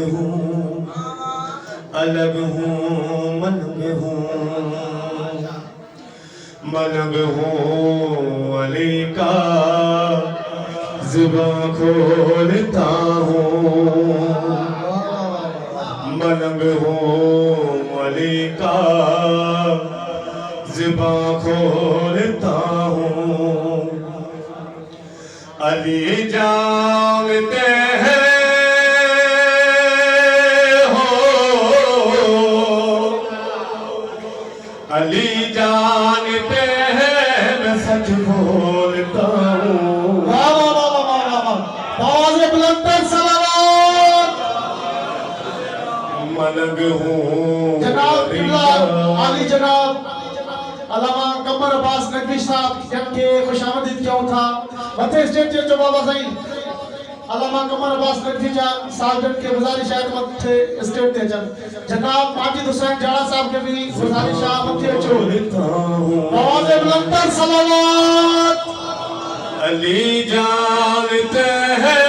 हूँ, अलग हूँ, मलंग हूँ, मलंग हूँ अली का, ज़ुबान खोलता हूँ, मलंग हूँ अली का, ज़ुबान खोलता हूँ। अली जानते हैं अली जानते हैं मैं सच बोलता हूँ। वाह वाह वाह वाह वाह वाह, आवाज़ बुलंद कर सलावत। मलंग हूँ जनाब किबला आली जनाब अल्लामा कमर अब्बास नकवी साहब के खुशामदीद क्यों था मथे स्टेज जो बाबा साईं अल्लामा कमर अब्बास नकवी साहब जन के गुजारिश है मथे स्टेज ते जन जनाब माजिद हुसैन जाड़ा साहब के भी गुजारिश है मथे अचो आवाज़ बुलंद कर सलावत। अली जानते हैं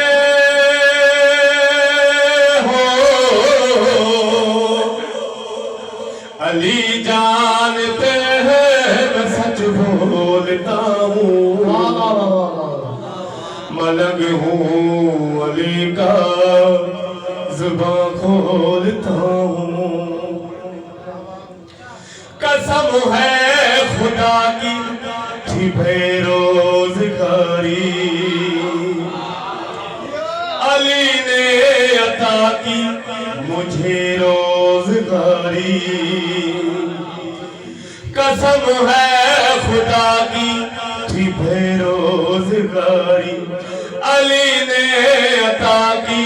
अली जानते हैं मैं सच बोलता हूँ। मलंग हूँ अली का, ज़ुबान खोलता हूँ। कसम है खुदा की थी बेरोज़गारी, अली ने अता की मुझे रोज़गारी। कसम है खुदा की थी बेरोज़गारी, अली ने अता की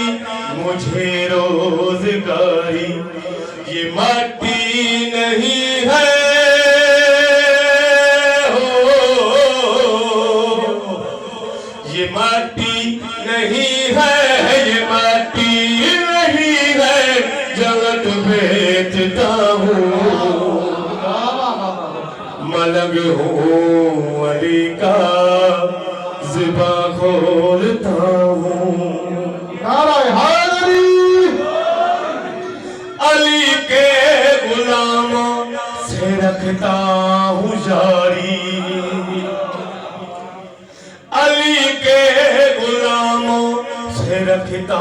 मुझे रोज़गारी। ये मट्टी नहीं है ये मट्टी नहीं है, ये मट्टी नहीं है, जगत बेचता हूँ। मलंग हूँ अली का, ज़ुबान खोलता हूँ। नारे हैदरी अली के गुलामों से रखता हूँ यारी, अली के गुलामों से रखता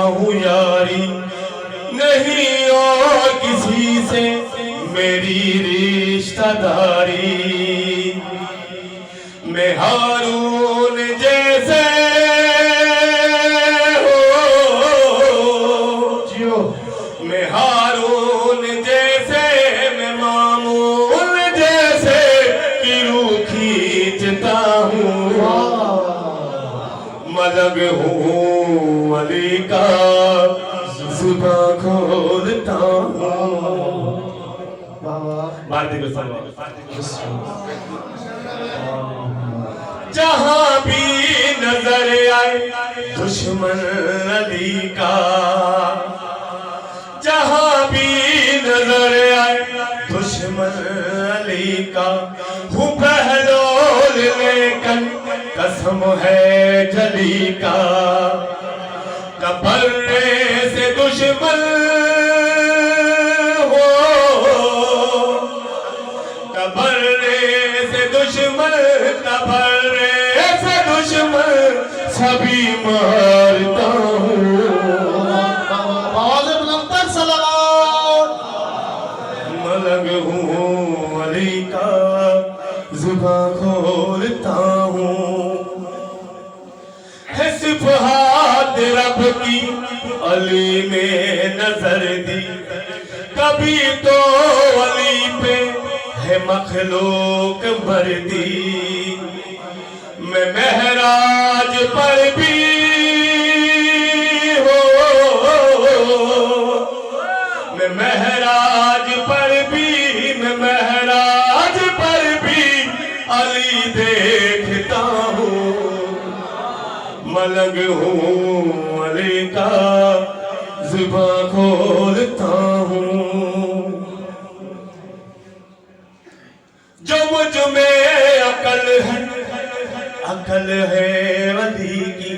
हूँ यारी। नहीं और किसी से मेरी रिश्तेदारी, मैं हारून जैसे जियो मैं हारून जैसे, मैं मामून जैसे की रूह खींचता हूँ। मलंग हूँ अली का, ज़ुबान खोलता हूँ। भारती को जहाँ भी नजर आए दुश्मन अली का, जहाँ भी नजर आए दुश्मन अली का। हूँ बहलोल लेकिन कसम है जली का, कबर्रे से दुश्मन हो, कबर्रे से दुश्मन, कबर्रे से दुश्मन सभी मारता हूँ। आवाज़ बुलंद कर सलावत। मलंग हूँ अली का, ज़ुबान खोलता हूँ। है सिफ़ात रब की अली में नजर दी, कभी तो अली पे है मखलूक मर्दी। मैं महराज पर भी हो, मैं महराज पर भी, मैं महराज पर भी अली देखता हूँ। मलंग हूँ अली का, ज़ुबान खोलता हूँ। जो मुझ में अकल है वली की,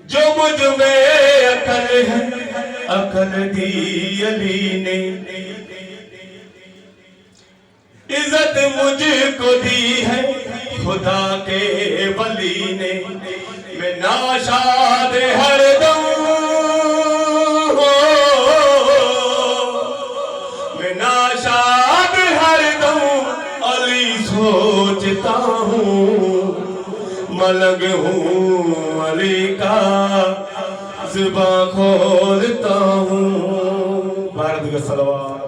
जो मुझ में अकल عقل دی علی نے عزت مجھ کو دی ہے خدا کے ولی نے میں ناشاد ہر دم میں ناشاد ہر دم علی سوچتا ہوں ملنگ ہوں علی کا زباں کھولتا ہوں بھارت کا صلوات